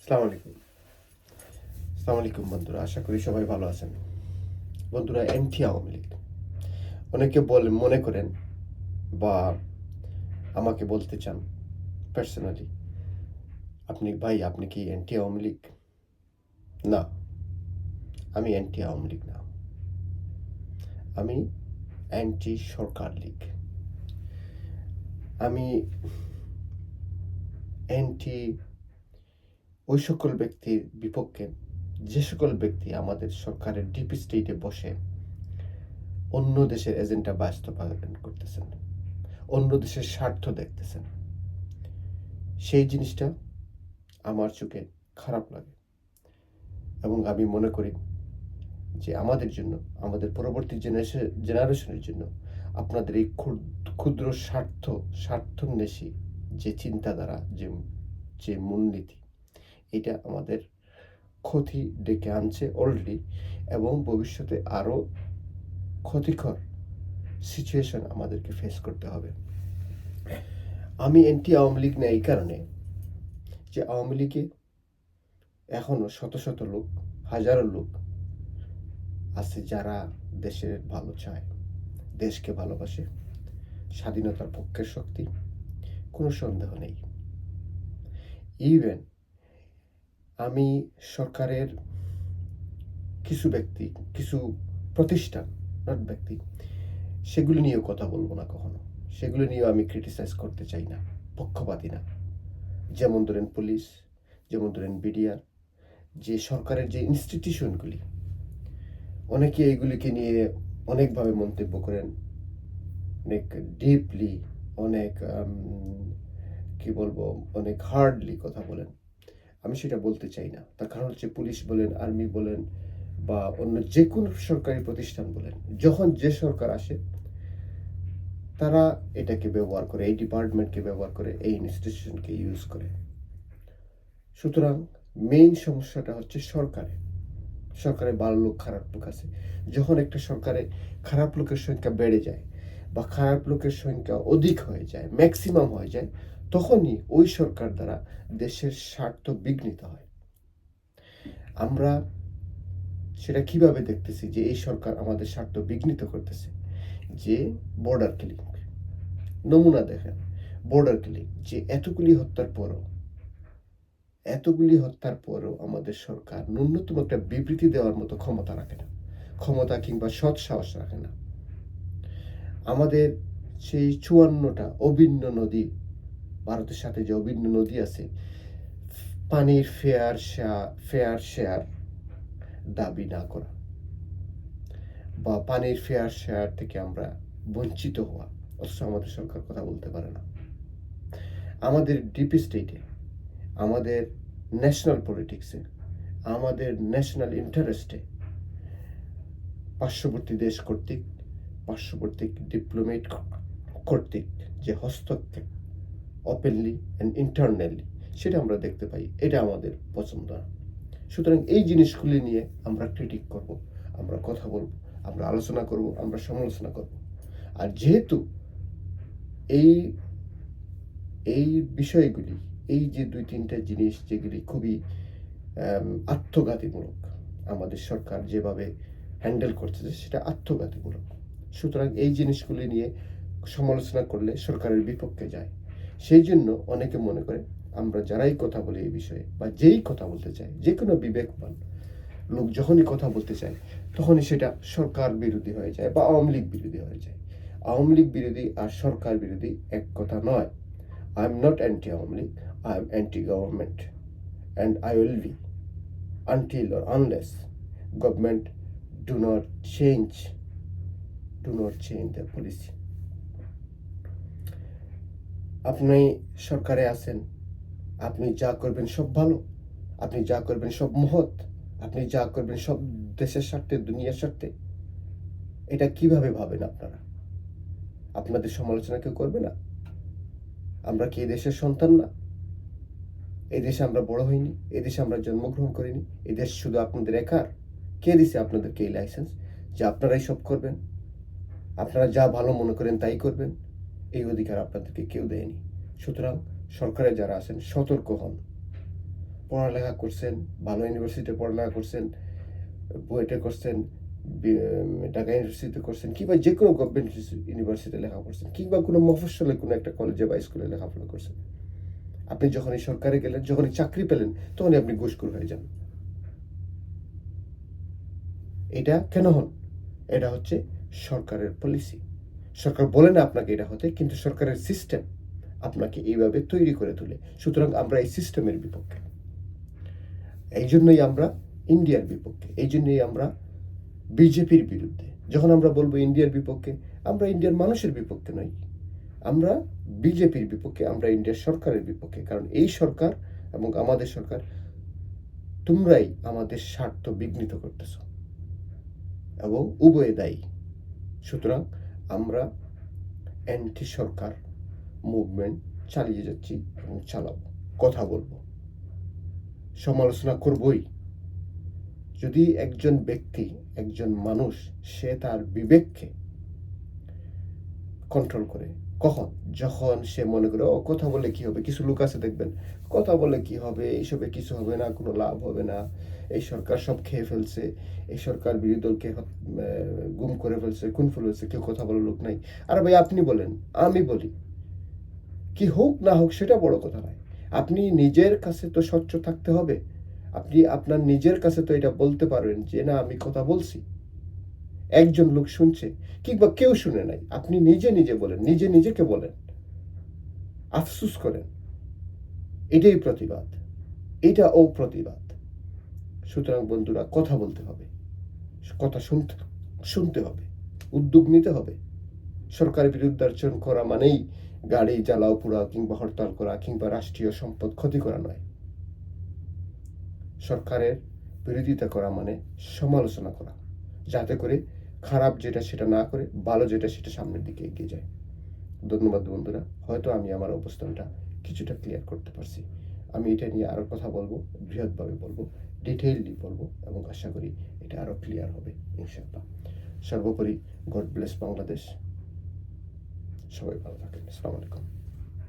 আসসালামু আলাইকুম। আসসালামু আলাইকুম বন্ধুরা। আশা করি সবাই ভালো আছেন। বন্ধুরা, অ্যান্টি আওয়ামী লীগ। অনেকে মনে করেন বা আমাকে বলতে চান পার্সোনালি, আপনি কি অ্যান্টি আওয়ামী লীগ? না, আমি অ্যান্টি আওয়ামী লীগ না। আমি অ্যান্টি সরকার লীগ। আমি অ্যান্টি ওই সকল ব্যক্তির বিপক্ষে যে সকল ব্যক্তি আমাদের সরকারের ডিপ স্টেটে বসে অন্য দেশের এজেন্ডা বাস্তবায়ন করতেছেন, অন্য দেশের স্বার্থ দেখতেছেন। সেই জিনিসটা আমার চোখে খারাপ লাগে এবং আমি মনে করি যে আমাদের জন্য, আমাদের পরবর্তী জেনারেশনের জন্য আপনাদের এই ক্ষুদ্র স্বার্থান্বেষী যে চিন্তাধারা, যে মূলনীতি, এটা আমাদের ক্ষতি ডেকে আনছে অলরেডি এবং ভবিষ্যতে আরও ক্ষতিকর সিচুয়েশন আমাদেরকে ফেস করতে হবে। আমি অ্যান্টি আওয়ামী লীগ না এই কারণে যে আওয়ামী লীগে এখনও শত শত লোক, হাজারো লোক আছে যারা দেশের ভালো চায়, দেশকে ভালোবাসে, স্বাধীনতার পক্ষের শক্তি, কোনো সন্দেহ নেই। ইভেন আমি সরকারের কিছু ব্যক্তি, কিছু প্রতিষ্ঠান, নট ব্যক্তি, সেগুলো নিয়েও কথা বলবো না কখনো। সেগুলো নিয়েও আমি ক্রিটিসাইজ করতে চাই না, পক্ষপাতী না। যেমন ধরেন পুলিশ, যেমন ধরেন বিডিআর, যে সরকারের যে ইনস্টিটিউশনগুলি, অনেকে এইগুলিকে নিয়ে অনেকভাবে মন্তব্য করেন, অনেক ডিপলি, অনেক কি বলবো, অনেক হার্ডলি কথা বলেন। আমি সেটা বলতে চাই না। তার কারণ হচ্ছে পুলিশ বলেন, আর্মি বলেন বা অন্য যে কোনো সরকারি প্রতিষ্ঠান বলেন, যখন যে সরকার আসে তারা এটাকে ব্যবহার করে, এই ডিপার্টমেন্টকে ব্যবহার করে, এই ইনস্টিটিউশনকে ইউজ করে। সুতরাং মেইন সমস্যাটা হচ্ছে সরকারে ভালো লোক, খারাপ লোক আছে। যখন একটা সরকারে খারাপ লোকের সংখ্যা বেড়ে যায় বা খারাপ লোকের সংখ্যা অধিক হয়ে যায়, ম্যাক্সিমাম হয়ে যায়, তখনই ওই সরকার দ্বারা দেশের স্বার্থ বিঘ্নিত হয়। আমরা সেটা কিভাবে দেখতেছি যে এই সরকার আমাদের স্বার্থ বিঘ্নিত করতেছে? যে বর্ডার কিলিং, নমুনা দেখেন। বর্ডার কিলিং, যে এতগুলি হত্যার পরও আমাদের সরকার ন্যূনতম একটা বিবৃতি দেওয়ার মতো ক্ষমতা রাখে না, ক্ষমতা কিংবা সৎ সাহস রাখে না। আমাদের সেই 54টা অভিন্ন নদী, ভারতের সাথে যে অভিন্ন নদী আছে, পানির ফেয়ার শেয়ার দাবি না করা বা পানির ফেয়ার শেয়ার থেকে আমরা বঞ্চিত হওয়া, অথচ আমাদের সরকার কথা বলতে পারে না। আমাদের ডিপ স্টেটে, আমাদের ন্যাশনাল পলিটিক্সে, আমাদের ন্যাশনাল ইন্টারেস্টে পার্শ্ববর্তী ডিপ্লোমেট কর্তৃক যে হস্তক্ষেপ, ওপেনলি অ্যান্ড ইন্টারনালি, সেটা আমরা দেখতে পাই। এটা আমাদের পছন্দ না। সুতরাং এই জিনিসগুলি নিয়ে আমরা ক্রিটিক করব, আমরা কথা বলব, আমরা আলোচনা করব, আমরা সমালোচনা করব। আর যেহেতু এই এই বিষয়গুলি, এই যে 2-3টা জিনিস যেগুলি খুবই আত্মঘাতীমূলক, আমাদের সরকার যেভাবে হ্যান্ডেল করতেছে সেটা আত্মঘাতীমূলক। সুতরাং এই জিনিসগুলি নিয়ে সমালোচনা করলে সরকারের বিপক্ষে যায়। সেই জন্য অনেকে মনে করে আমরা যারাই কথা বলি এই বিষয়ে বা যেই কথা বলতে চায়, যে কোনো বিবেকবান লোক যখনই কথা বলতে চায়, তখনই সেটা সরকার বিরোধী হয়ে যায় বা আওয়ামী লীগ বিরোধী হয়ে যায়। আওয়ামী লীগ বিরোধী আর সরকার বিরোধী এক কথা নয়। I am not anti-Awami League, I am anti-government, and I will be until or unless government do not change their policy. আপনি সরকারে আছেন, আপনি যা করবেন সব ভালো, আপনি যা করবেন সব মহৎ, আপনি যা করবেন সব দেশের স্বার্থে, দুনিয়ার স্বার্থে, এটা কিভাবে ভাবেন আপনারা? আপনাদের সমালোচনা কেউ করবে না? আমরা কি এই দেশের সন্তান না? এই দেশে আমরা বড় হইনি, এই দেশে আমরা জন্মগ্রহণ করিনি, এই দেশ শুধু আপনাদের একার? কে দিছে আপনাদেরকে এই লাইসেন্স যে আপনারাই সব করবেন, আপনারা যা ভালো মনে করেন তাই করবেন? এই অধিকার আপনাদেরকে কেউ দেয়নি। সুতরাং সরকারে যারা আছেন সতর্ক হন, পড়ালেখা করছেন, ভালো ইউনিভার্সিটিতে পড়ালেখা করছেন, বুয়েটে করছেন, ঢাকা ইউনিভার্সিটিতে করছেন, কিংবা যে কোনো গভর্নমেন্ট ইউনিভার্সিটিতে লেখা করছেন, কিংবা কোনো মফস্বলে কোনো একটা কলেজে বা স্কুলে লেখাপড়া করছেন, আপনি যখনই সরকারে গেলেন, যখনই চাকরি পেলেন, তখনই আপনি ঘুষখোর হয়ে যান। এটা কেন হন? এটা হচ্ছে সরকারের পলিসি। সরকার বলে না আপনাকে এটা হতে, কিন্তু সরকারের সিস্টেম আপনাকে এইভাবে তৈরি করে তোলে। সুতরাং আমরা এই সিস্টেমের বিপক্ষে। এই জন্যই আমরা ইন্ডিয়ার বিপক্ষে, এই জন্যই আমরা বিজেপির বিরুদ্ধে। যখন আমরা বলবো ইন্ডিয়ার বিপক্ষে, আমরা ইন্ডিয়ার মানুষের বিপক্ষে নই, আমরা বিজেপির বিপক্ষে, আমরা ইন্ডিয়ার সরকারের বিপক্ষে। কারণ এই সরকার এবং আমাদের সরকার, তোমরাই আমাদের স্বার্থ বিঘ্নিত করতেছ এবং উভয়ে দায়ী। সুতরাং আমরা অ্যান্টি সরকার মুভমেন্ট চালিয়ে যাচ্ছি এবং চালাবো, কথা বলবো, সমালোচনা করবই। যদি একজন ব্যক্তি, একজন মানুষ, সে তার বিবেককে কন্ট্রোল করে, কখন? যখন সে মনে করে ও কথা বলে কি হবে, কিছু লোক আছে দেখবেন, কথা বলে কি হবে, এইসবে কিছু হবে না, কোনো লাভ হবে না, এই সরকার সব খেয়ে ফেলছে, এই সরকার বিরোধী দলকে গুম করে ফেলছে, খুন ফেলছে, কেউ কথা বলার লোক নাই। আর ভাই আপনি বলেন, আমি বলি, কি হোক না হোক সেটা বড় কথা নয়, আপনি নিজের কাছে তো স্বচ্ছ থাকতে হবে। আপনি আপনার নিজের কাছে তো এটা বলতে পারবেন যে না, আমি কথা বলছি, একজন লোক শুনছে কিংবা কেউ শুনে নাই, আপনি নিজে নিজে বলেন, নিজে নিজেকে বলেন, আফসুস করেন। এটাই প্রতিবাদ, এটা অপ্রতিবাদ। সুতরাং বন্ধুরা, কথা বলতে হবে, কথা শুনতে হবে, উদ্যোগ নিতে হবে। সরকারের বিরুদ্ধে আচরণ করা মানেই গাড়ি জ্বালাও পোড়াও কিংবা হরতাল করা কিংবা রাষ্ট্রীয় সম্পদ ক্ষতি করা নয়। সরকারের বিরোধিতা করা মানে সমালোচনা করা, যাতে করে খারাপ যেটা সেটা না করে ভালো যেটা সেটা সামনের দিকে এগিয়ে যায়। ধন্যবাদ বন্ধুরা, হয়তো আমি আমার অবস্থানটা কিছুটা ক্লিয়ার করতে পারছি। আমি এটা নিয়ে আরও কথা বলবো, বৃহৎভাবে বলবো, ডিটেইললি বলবো, এবং আশা করি এটা আরও ক্লিয়ার হবে ইনশাআল্লাহ। সর্বোপরি গড ব্লেস বাংলাদেশ। সবাই ভালো থাকেন। আসসালামু আলাইকুম।